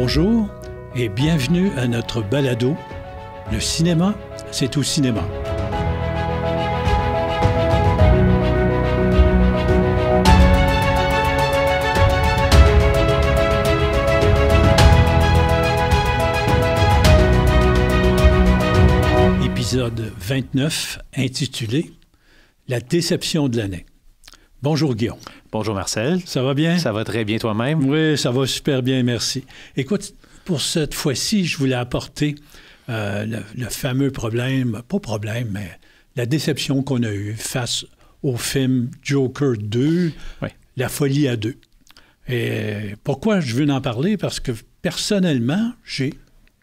Bonjour et bienvenue à notre balado. Le cinéma, c'est au cinéma. Épisode 29, intitulé « La déception de l'année ». Bonjour Guillaume. Bonjour Marcel. Ça va bien? Ça va très bien toi-même? Oui, ça va super bien, merci. Écoute, pour cette fois-ci, je voulais apporter le fameux problème, pas problème, mais la déception qu'on a eue face au film Joker 2, oui. La folie à deux. Et pourquoi je veux en parler? Parce que personnellement, j'ai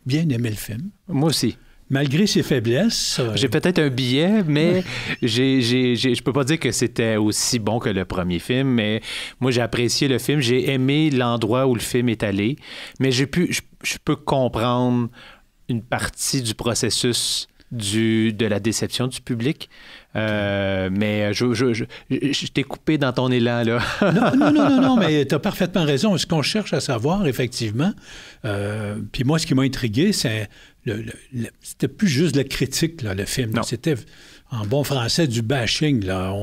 bien aimé le film. Moi aussi. Malgré ses faiblesses... J'ai peut-être un billet, mais je peux pas dire que c'était aussi bon que le premier film, mais moi, j'ai apprécié le film. J'ai aimé l'endroit où le film est allé, mais je peux comprendre une partie du processus de la déception du public. Mais je t'ai coupé dans ton élan, là. Non, mais tu as parfaitement raison. Ce qu'on cherche à savoir, effectivement, puis moi, ce qui m'a intrigué, c'est... c'était plus juste la critique, là, le film. C'était, en bon français, du bashing. Là.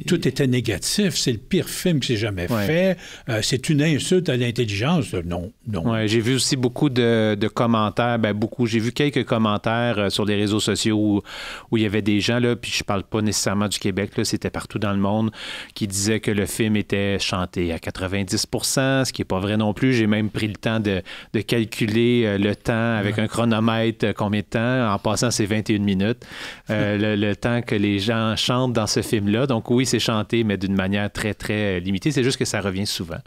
Tout était négatif. C'est le pire film que j'ai jamais fait. C'est une insulte à l'intelligence. Non. Ouais, j'ai vu aussi beaucoup de commentaires. J'ai vu quelques commentaires sur les réseaux sociaux où il y avait des gens, là, puis je parle pas nécessairement du Québec, là, c'était partout dans le monde, qui disaient que le film était chanté à 90 %, ce qui n'est pas vrai non plus. J'ai même pris le temps de calculer le temps avec un chronomètre, combien de temps, en passant ces 21 minutes, le temps que les gens chantent dans ce film-là. Donc oui, c'est chanté, mais d'une manière très, très limitée. C'est juste que ça revient souvent.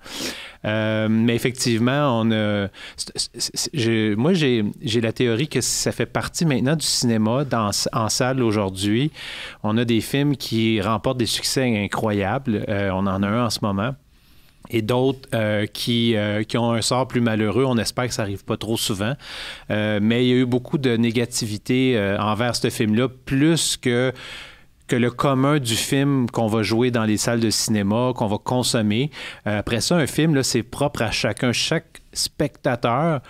Mais effectivement, moi, j'ai la théorie que ça fait partie maintenant du cinéma en salle aujourd'hui. On a des films qui remportent des succès incroyables. On en a un en ce moment. Et d'autres qui ont un sort plus malheureux. On espère que ça n'arrive pas trop souvent. Mais il y a eu beaucoup de négativité envers ce film-là, plus que le commun du film qu'on va jouer dans les salles de cinéma, qu'on va consommer. Après ça, un film, là, c'est propre à chacun. Chaque spectateur,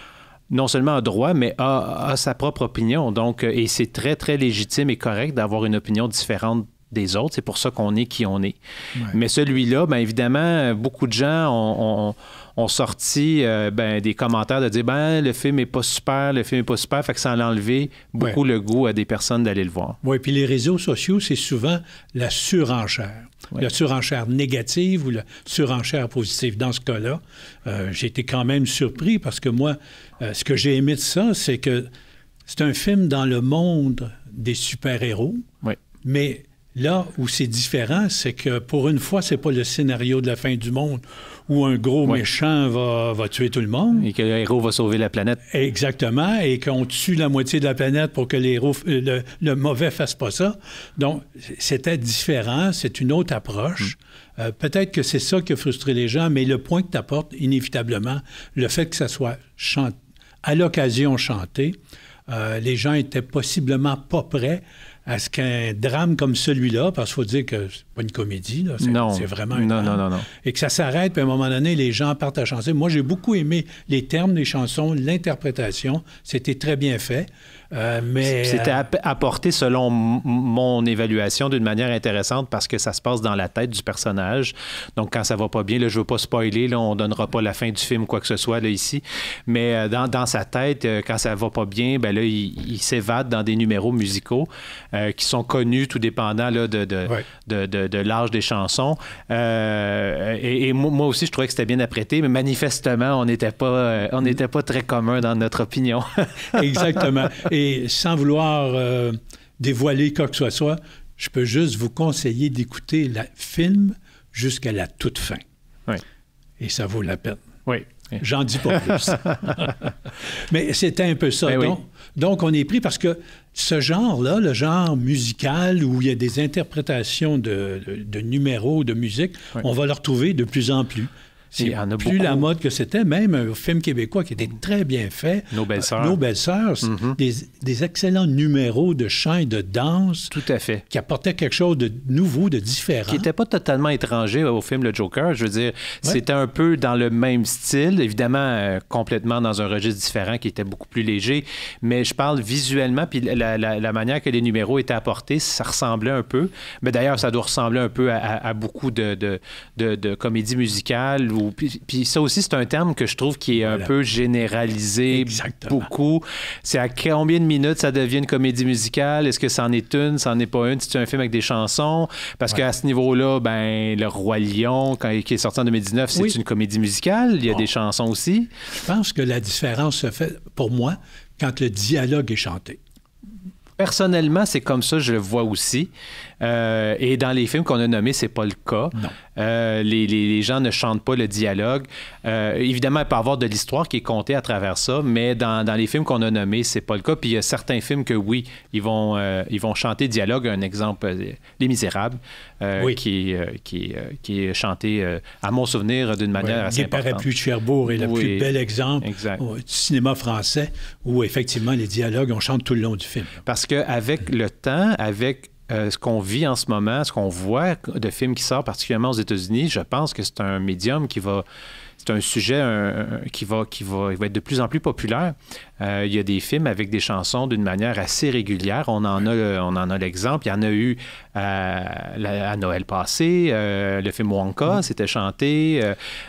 non seulement a droit, mais a sa propre opinion. Donc, et c'est très, très légitime et correct d'avoir une opinion différente des autres. C'est pour ça qu'on est qui on est. Ouais. Mais celui-là, bien évidemment, beaucoup de gens ont sorti des commentaires de dire le film n'est pas super, fait que ça a enlevé beaucoup le goût à des personnes d'aller le voir. Oui, puis les réseaux sociaux, c'est souvent la surenchère. Oui. La surenchère négative ou la surenchère positive. Dans ce cas-là, j'ai été quand même surpris parce que moi, ce que j'ai aimé de ça, c'est que c'est un film dans le monde des super-héros, mais là où c'est différent, c'est que pour une fois, c'est pas le scénario de la fin du monde où un gros méchant va tuer tout le monde. Et que le héros va sauver la planète. Exactement, et qu'on tue la moitié de la planète pour que le mauvais fasse pas ça. Donc, c'était différent, c'est une autre approche. Peut-être que c'est ça qui a frustré les gens, mais le point que tu apportes, inévitablement, le fait que ça soit à l'occasion chanté, les gens étaient possiblement pas prêts à ce qu'un drame comme celui-là, parce qu'il faut dire que c'est pas une comédie, là, c'est vraiment un drame, non. Et que ça s'arrête, puis à un moment donné, les gens partent à chanter. Moi, j'ai beaucoup aimé les termes des chansons, l'interprétation. C'était très bien fait. Mais c'était apporté, selon mon évaluation, d'une manière intéressante parce que ça se passe dans la tête du personnage. Donc, quand ça va pas bien, là, je veux pas spoiler, là, on donnera pas la fin du film ou quoi que ce soit là, ici. Mais dans sa tête, quand ça va pas bien, là, il s'évade dans des numéros musicaux qui sont connus, tout dépendant là, de l'âge des chansons. Et moi aussi, je trouvais que c'était bien apprêté, mais manifestement, on n'était pas très commun dans notre opinion. Exactement. Et sans vouloir dévoiler quoi que ce soit, je peux juste vous conseiller d'écouter le film jusqu'à la toute fin. Oui. Et ça vaut la peine. Oui. J'en dis pas plus. Mais c'était un peu ça. Donc, on est pris parce que ce genre-là, le genre musical où il y a des interprétations de numéros, de musique, on va le retrouver de plus en plus. C'est plus la mode que c'était. Même un film québécois qui était très bien fait. Nos belles-sœurs. Nos belles-sœurs. Des excellents numéros de chant et de danse. Tout à fait. Qui apportaient quelque chose de nouveau, de différent. Qui n'était pas totalement étranger au film Le Joker. Je veux dire, c'était un peu dans le même style. Évidemment, complètement dans un registre différent qui était beaucoup plus léger. Mais je parle visuellement, puis la manière que les numéros étaient apportés, ça ressemblait un peu. Mais d'ailleurs, ça doit ressembler un peu à beaucoup de comédies musicales. Puis ça aussi, c'est un terme que je trouve qui est un peu généralisé. Exactement. Beaucoup. C'est à combien de minutes ça devient une comédie musicale? Est-ce que c'en est une? C'en est pas une? C'est un film avec des chansons? Parce qu'à ce niveau-là, ben, Le Roi Lion, qui est sorti en 2019, c'est une comédie musicale. Il y a des chansons aussi. Je pense que la différence se fait, pour moi, quand le dialogue est chanté. Personnellement, c'est comme ça, je le vois aussi. Et dans les films qu'on a nommés, c'est pas le cas. Les gens ne chantent pas le dialogue. Évidemment, il peut y avoir de l'histoire qui est contée à travers ça, mais dans les films qu'on a nommés, c'est pas le cas. Puis il y a certains films que oui, ils vont chanter dialogue. Un exemple, Les Misérables, qui est chanté, à mon souvenir, d'une manière assez importante. Les Parapluies de Cherbourg est le plus bel exemple du cinéma français où effectivement les dialogues, on chante tout le long du film. Parce qu'avec le temps, avec ce qu'on vit en ce moment, ce qu'on voit de films qui sortent, particulièrement aux États-Unis, je pense que c'est un médium qui va... C'est un sujet qui va être de plus en plus populaire. Il y a des films avec des chansons d'une manière assez régulière. On en a l'exemple. Il y en a eu à Noël passé. Le film Wonka, c'était chanté.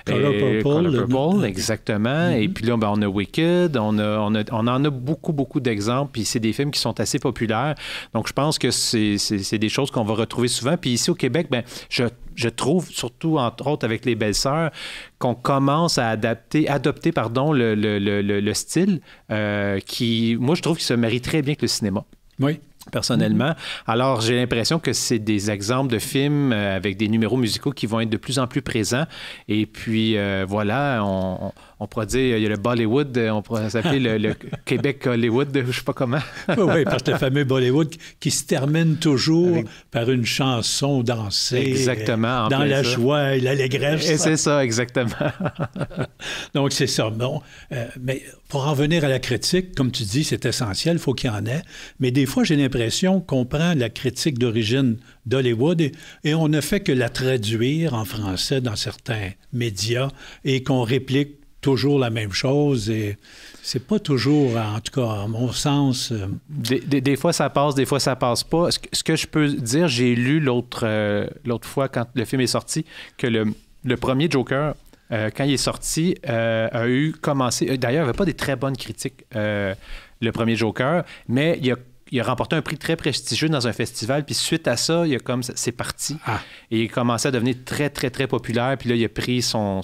Color Purple, exactement. Et puis là, ben, on a Wicked. On en a beaucoup, beaucoup d'exemples. Puis c'est des films qui sont assez populaires. Donc, je pense que c'est des choses qu'on va retrouver souvent. Puis ici, au Québec, ben, je trouve, surtout, entre autres, avec Les Belles-Sœurs, qu'on commence à adopter le style qui, moi, je trouve qu'il se marie très bien avec le cinéma. Oui. Personnellement. Alors, j'ai l'impression que c'est des exemples de films avec des numéros musicaux qui vont être de plus en plus présents. Et puis, voilà, on pourrait dire, il y a le Bollywood, on pourrait s'appeler le Québec Hollywood, je ne sais pas comment. Oui, parce que le fameux Bollywood qui se termine toujours par une chanson dansée. Exactement. Dans la joie et l'allégresse. Et c'est ça, exactement. Donc, c'est ça. Bon, mais pour en venir à la critique, comme tu dis, c'est essentiel, il faut qu'il y en ait. Mais des fois, j'ai l'impression qu'on prend la critique d'origine d'Hollywood et on ne fait que la traduire en français dans certains médias et qu'on réplique toujours la même chose et c'est pas toujours, en tout cas, à mon sens... Des fois, ça passe, des fois, ça passe pas. Ce que je peux dire, j'ai lu l'autre fois, quand le film est sorti, que le premier Joker, quand il est sorti, a commencé... D'ailleurs, il n'y avait pas des très bonnes critiques, le premier Joker, mais il a remporté un prix très prestigieux dans un festival, puis suite à ça, c'est parti. Et il a commencé à devenir très, très, très populaire, puis là, il a pris son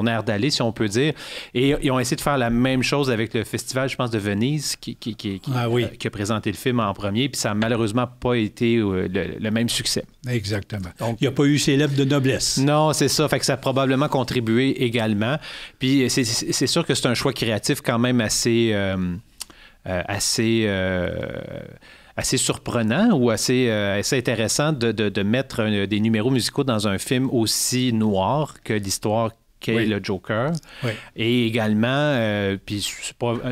air d'aller, si on peut dire. Et ils ont essayé de faire la même chose avec le festival, je pense, de Venise, qui a présenté le film en premier, puis ça n'a malheureusement pas été le même succès. Exactement. Donc, il n'y a pas eu ses lettres de noblesse. Non, c'est ça. Fait que ça a probablement contribué également. Puis c'est sûr que c'est un choix créatif quand même assez surprenant ou assez intéressant de mettre des numéros musicaux dans un film aussi noir que l'histoire qu'est le Joker. Oui. Et également, puis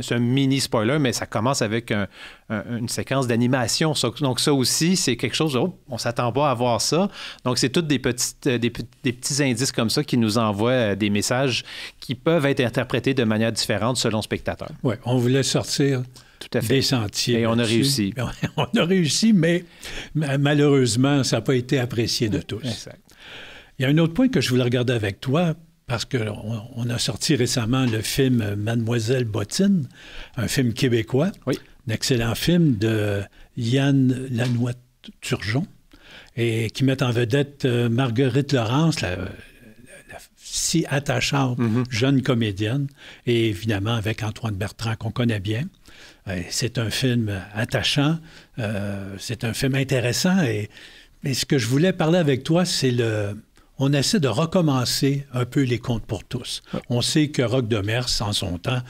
c'est un mini spoiler, mais ça commence avec une séquence d'animation. Donc ça aussi, c'est quelque chose, on ne s'attend pas à voir ça. Donc c'est tous des petits indices comme ça qui nous envoient des messages qui peuvent être interprétés de manière différente selon le spectateur. Oui, on voulait sortir des sentiers. Et on a réussi. On a réussi, mais malheureusement, ça n'a pas été apprécié de tous. Exact. Il y a un autre point que je voulais regarder avec toi, parce qu'on a sorti récemment le film Mademoiselle Bottine, un film québécois, un excellent film de Yann Lanois-Turgeon, et qui met en vedette Marguerite Laurence, la si attachante jeune comédienne, et évidemment avec Antoine Bertrand, qu'on connaît bien. C'est un film attachant, c'est un film intéressant, mais ce que je voulais parler avec toi, c'est on essaie de recommencer un peu les contes pour tous. On sait que Roch Demers, en son temps,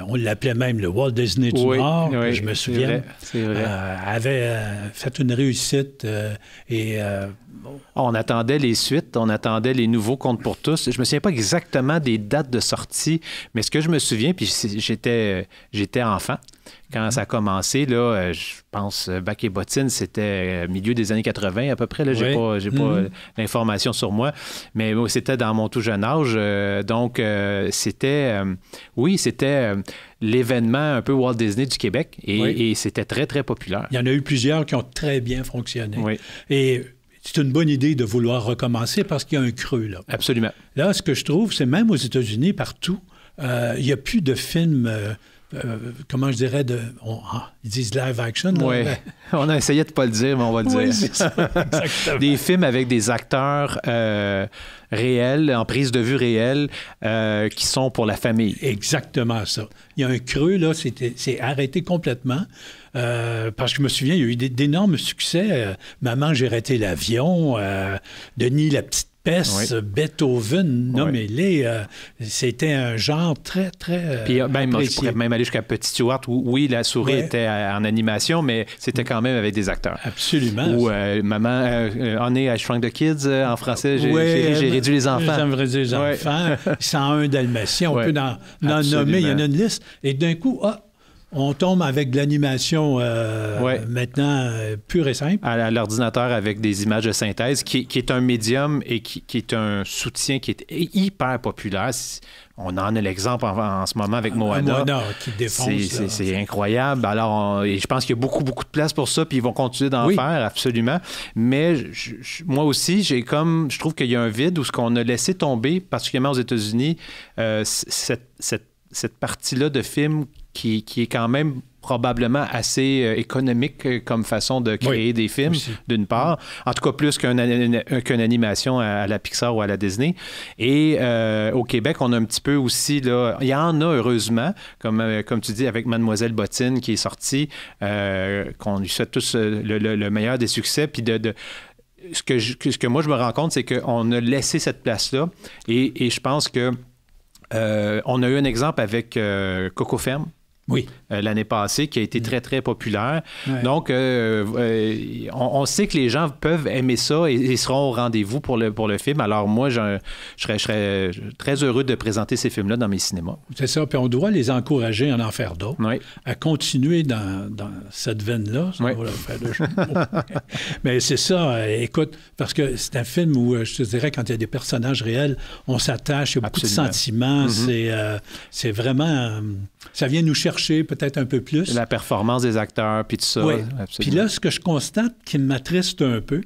on l'appelait même le Walt Disney du Nord, je me souviens, avait fait une réussite on attendait les suites, on attendait les nouveaux contes pour tous. Je me souviens pas exactement des dates de sortie, mais ce que je me souviens, puis j'étais enfant quand ça a commencé, là, je pense, Bac et Bottine, c'était milieu des années 80 à peu près. Là, j'ai pas l'information sur moi, mais c'était dans mon tout jeune âge. Donc, c'était l'événement un peu Walt Disney du Québec et c'était très, très populaire. Il y en a eu plusieurs qui ont très bien fonctionné. Et c'est une bonne idée de vouloir recommencer parce qu'il y a un creux, là. Absolument. Là, ce que je trouve, c'est même aux États-Unis, partout, il n'y a plus de films... comment je dirais, ils disent live action. Oui, on a essayé de ne pas le dire, mais on va le dire. Oui, c'est ça, exactement. Des films avec des acteurs réels, en prise de vue réelle, qui sont pour la famille. Exactement ça. Il y a un creux, là, c'est arrêté complètement. Parce que je me souviens, il y a eu d'énormes succès. Maman, j'ai raté l'avion. Denis, la petite peste, Beethoven, nommez-les. C'était un genre très, très Puis je pourrais même aller jusqu'à Petit Stewart, où, oui, la souris était en animation, mais c'était quand même avec des acteurs. Absolument. Ou Maman, Honey, I Shrunk the Kids, en français, j'ai réduit les enfants. J'ai réduit les enfants. 101 Dalmatiens, on peut en nommer, il y en a une liste. Et d'un coup, on tombe avec de l'animation maintenant pure et simple. À l'ordinateur avec des images de synthèse, qui est un médium et qui est un soutien qui est hyper populaire. On en a l'exemple en ce moment avec Moana. Moana qui défonce. C'est incroyable. Alors, et je pense qu'il y a beaucoup, beaucoup de place pour ça, puis ils vont continuer d'en faire, absolument. Mais moi aussi, je trouve qu'il y a un vide où ce qu'on a laissé tomber, particulièrement aux États-Unis, cette partie-là de film qui est quand même probablement assez économique comme façon de créer des films, d'une part. En tout cas, plus qu'une animation à la Pixar ou à la Disney. Et au Québec, on a un petit peu aussi, là, il y en a heureusement, comme tu dis, avec Mademoiselle Bottine qui est sortie, qu'on lui souhaite tous le meilleur des succès. Puis ce que moi, je me rends compte, c'est qu'on a laissé cette place-là. Et je pense que on a eu un exemple avec Coco Ferme. Oui. L'année passée, qui a été très, très populaire. Ouais. Donc, on sait que les gens peuvent aimer ça et seront au rendez-vous pour le film. Alors, moi, je serais très heureux de présenter ces films-là dans mes cinémas. C'est ça. Puis on doit les encourager à en faire d'autres, à continuer dans cette veine-là. Ça va leur faire le jeu. Mais c'est ça. Écoute, parce que c'est un film où, je te dirais, quand il y a des personnages réels, on s'attache, il y a beaucoup de sentiments. C'est vraiment... ça vient nous chercher peut-être un peu plus. La performance des acteurs, puis tout ça. Oui. Puis là, ce que je constate qui m'attriste un peu,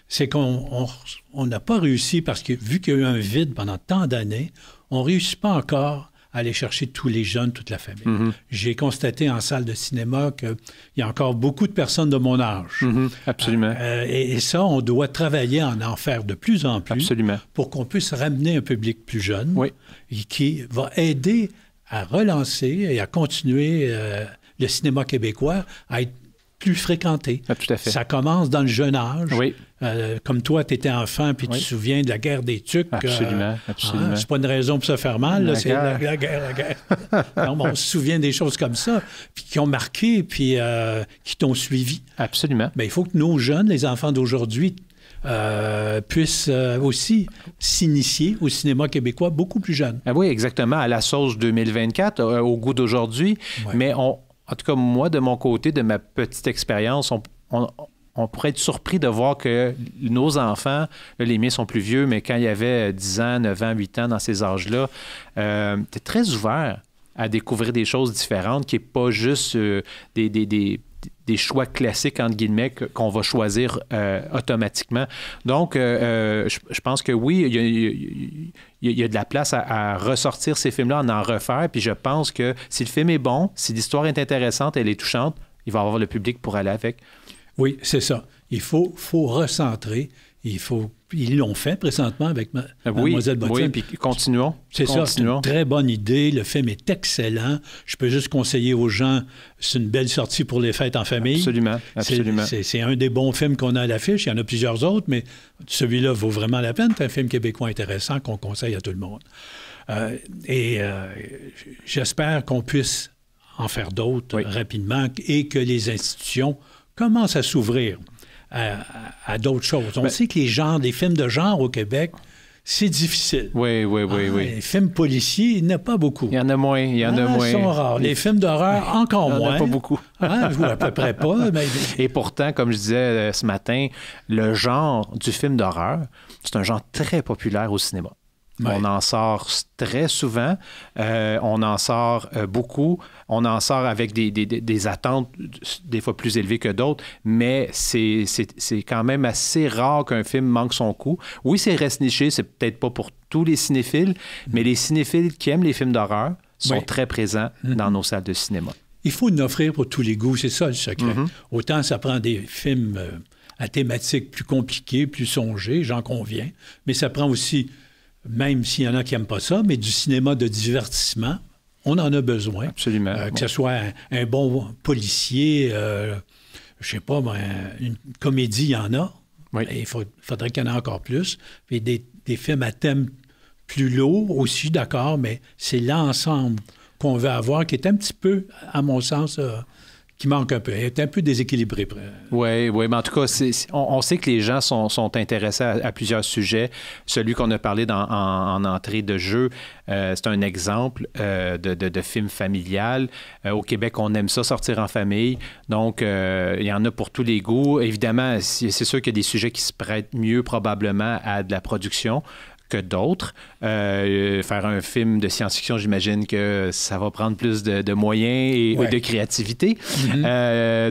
c'est qu'on n'a pas réussi, parce que vu qu'il y a eu un vide pendant tant d'années, on ne réussit pas encore à aller chercher tous les jeunes, toute la famille. Mm-hmm. J'ai constaté en salle de cinéma qu'il y a encore beaucoup de personnes de mon âge. Mm-hmm. Absolument. Et ça, on doit travailler à en faire de plus en plus. Absolument. Pour qu'on puisse ramener un public plus jeune et qui va aider à relancer et à continuer le cinéma québécois à être plus fréquenté. Ah, tout à fait. Ça commence dans le jeune âge. Oui. Comme toi, tu étais enfant, puis tu te souviens de la guerre des Tucs. Absolument, absolument. C'est pas une raison pour se faire mal, là, c'est la guerre. Donc, on se souvient des choses comme ça, puis qui ont marqué, puis qui t'ont suivi. Absolument. Mais il faut que nos jeunes, les enfants d'aujourd'hui, puissent aussi s'initier au cinéma québécois beaucoup plus jeunes. Ah oui, exactement, à la sauce 2024, au goût d'aujourd'hui. Ouais. Mais en tout cas, moi, de mon côté, de ma petite expérience, on pourrait être surpris de voir que nos enfants, là, les miens sont plus vieux, mais quand il y avait 10 ans, 9 ans, 8 ans, dans ces âges-là, étaient très ouverts à découvrir des choses différentes, qui n'est pas juste des choix classiques, entre guillemets, qu'on va choisir automatiquement. Donc, je pense que oui, il y a de la place à ressortir ces films-là, à en refaire. Puis je pense que si le film est bon, si l'histoire est intéressante, elle est touchante, il va y avoir le public pour aller avec. Oui, c'est ça. Il faut recentrer. Ils l'ont fait présentement avec Mademoiselle Bottine. Oui, puis continuons. C'est ça, c'est une très bonne idée. Le film est excellent. Je peux juste conseiller aux gens, c'est une belle sortie pour les fêtes en famille. Absolument, absolument. C'est un des bons films qu'on a à l'affiche. Il y en a plusieurs autres, mais celui-là vaut vraiment la peine. C'est un film québécois intéressant qu'on conseille à tout le monde. J'espère qu'on puisse en faire d'autres rapidement et que les institutions commencent à s'ouvrir à d'autres choses. On sait que les films de genre au Québec, c'est difficile. Oui. Les films policiers, il n'y en a pas beaucoup. Il y en a moins, Ils sont rares. Les films d'horreur, encore moins. Il n'y en a pas beaucoup. Ou à peu près pas. Mais... Et pourtant, comme je disais ce matin, le genre du film d'horreur, c'est un genre très populaire au cinéma. Ouais. On en sort très souvent, on en sort beaucoup, on en sort avec des attentes des fois plus élevées que d'autres, mais c'est quand même assez rare qu'un film manque son coup. Oui, c'est reste niché, c'est peut-être pas pour tous les cinéphiles, mais les cinéphiles qui aiment les films d'horreur sont très présents dans nos salles de cinéma. Il faut en offrir pour tous les goûts, c'est ça le secret. Autant ça prend des films à thématiques plus compliquées, plus songées, j'en conviens, mais ça prend aussi... Même s'il y en a qui n'aiment pas ça, mais du cinéma de divertissement, on en a besoin. Absolument. Que ce soit un bon policier, je ne sais pas, une comédie, il y en a. Oui. Il faudrait qu'il y en ait encore plus. Puis des films à thème plus lourd aussi, d'accord, mais c'est l'ensemble qu'on veut avoir qui est un petit peu, à mon sens... qui manque un peu. Elle est un peu déséquilibrée. Oui, mais en tout cas, on sait que les gens sont intéressés à plusieurs sujets. Celui qu'on a parlé en entrée de jeu, c'est un exemple de film familial. Au Québec, on aime ça, sortir en famille. Donc, il y en a pour tous les goûts. Évidemment, c'est sûr qu'il y a des sujets qui se prêtent mieux probablement à de la production que d'autres. Faire un film de science-fiction, j'imagine que ça va prendre plus de moyens et de créativité,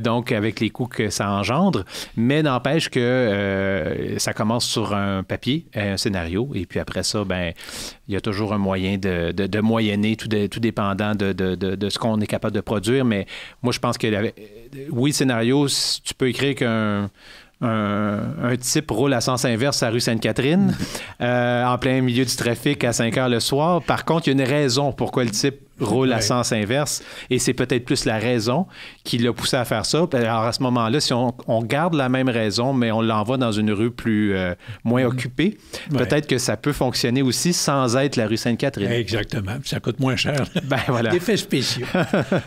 donc avec les coûts que ça engendre. Mais n'empêche que ça commence sur un papier, un scénario, et puis après ça, il y a toujours un moyen de moyenner, tout dépendant de ce qu'on est capable de produire. Mais moi, je pense que, oui, scénario, tu peux écrire un type roule à sens inverse à la rue Sainte-Catherine, en plein milieu du trafic à 5 heures le soir. Par contre, il y a une raison pourquoi le type roule à sens inverse, et c'est peut-être plus la raison qui l'a poussé à faire ça. Alors, à ce moment-là, si on garde la même raison, mais on l'envoie dans une rue moins occupée, peut-être que ça peut fonctionner aussi sans être la rue Sainte-Catherine. Exactement. Ça coûte moins cher. Voilà. Effets spéciaux.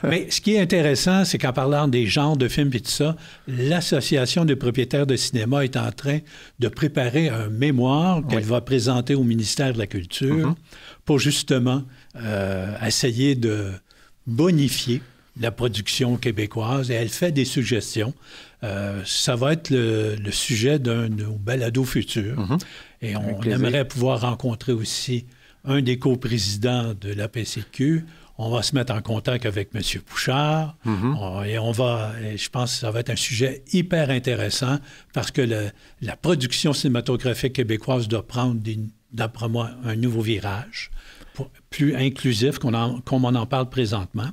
Mais ce qui est intéressant, c'est qu'en parlant des genres de films et tout ça, l'Association des propriétaires de cinéma est en train de préparer un mémoire qu'elle va présenter au ministère de la Culture pour justement essayer de bonifier la production québécoise, et elle fait des suggestions. Ça va être le sujet d'un balado futur. Et on aimerait pouvoir rencontrer aussi un des coprésidents de l'APCQ. On va se mettre en contact avec M. Bouchard. Et je pense que ça va être un sujet hyper intéressant parce que la production cinématographique québécoise doit prendre, d'après moi, un nouveau virage, plus inclusif comme on en parle présentement.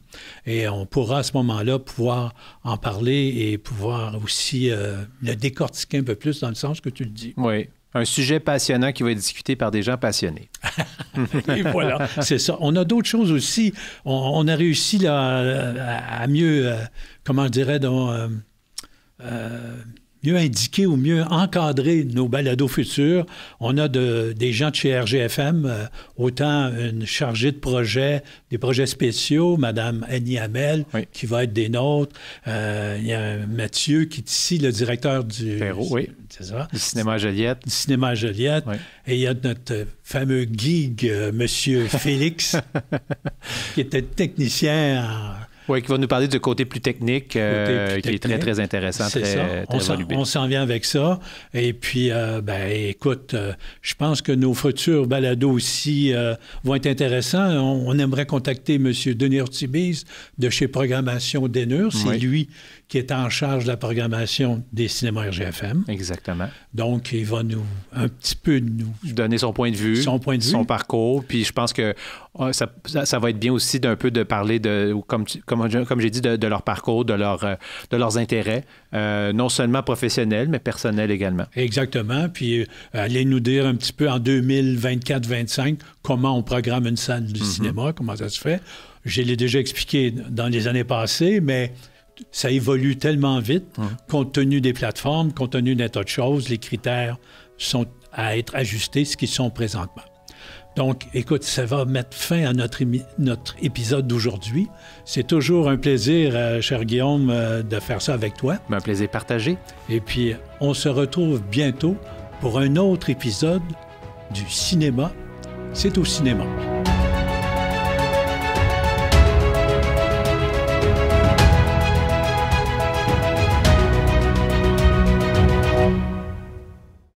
Et on pourra à ce moment-là pouvoir en parler et pouvoir aussi le décortiquer un peu plus dans le sens que tu le dis. Oui. Un sujet passionnant qui va être discuté par des gens passionnés. Et voilà, c'est ça. On a d'autres choses aussi. On a réussi là, à mieux, comment je dirais, mieux indiquer ou mieux encadrer nos balados futurs. On a des gens de chez RGFM, autant une chargée de projet, des projets spéciaux, Mme Annie Hamel, qui va être des nôtres. Il y a Mathieu qui est ici, le directeur du... Perrault, c'est ça. Du cinéma Joliette. Du cinéma Joliette. Et il y a notre fameux geek, M. Félix, qui était technicien Oui, qui va nous parler du côté plus technique, qui est très, très intéressant, très volumineux. On s'en vient avec ça. Et puis, écoute, je pense que nos futurs balados aussi vont être intéressants. On aimerait contacter M. Denis Ortibise de chez Programmation d'Enur. C'est lui qui est en charge de la programmation des cinémas RGFM. Exactement. Donc, il va un petit peu nous donner son point de vue, son parcours. Puis je pense que ça va être bien aussi d'un peu de parler de, comme j'ai dit, de leur parcours, de leurs intérêts, non seulement professionnels, mais personnels également. Exactement. Puis allez nous dire un petit peu en 2024-25 comment on programme une salle de cinéma, comment ça se fait. Je l'ai déjà expliqué dans les années passées, mais ça évolue tellement vite, compte tenu des plateformes, compte tenu d'un tas de choses, les critères sont à être ajustés, ce qu'ils sont présentement. Donc, écoute, ça va mettre fin à notre épisode d'aujourd'hui. C'est toujours un plaisir, cher Guillaume, de faire ça avec toi. Un plaisir partagé. Et puis, on se retrouve bientôt pour un autre épisode du cinéma. C'est au cinéma.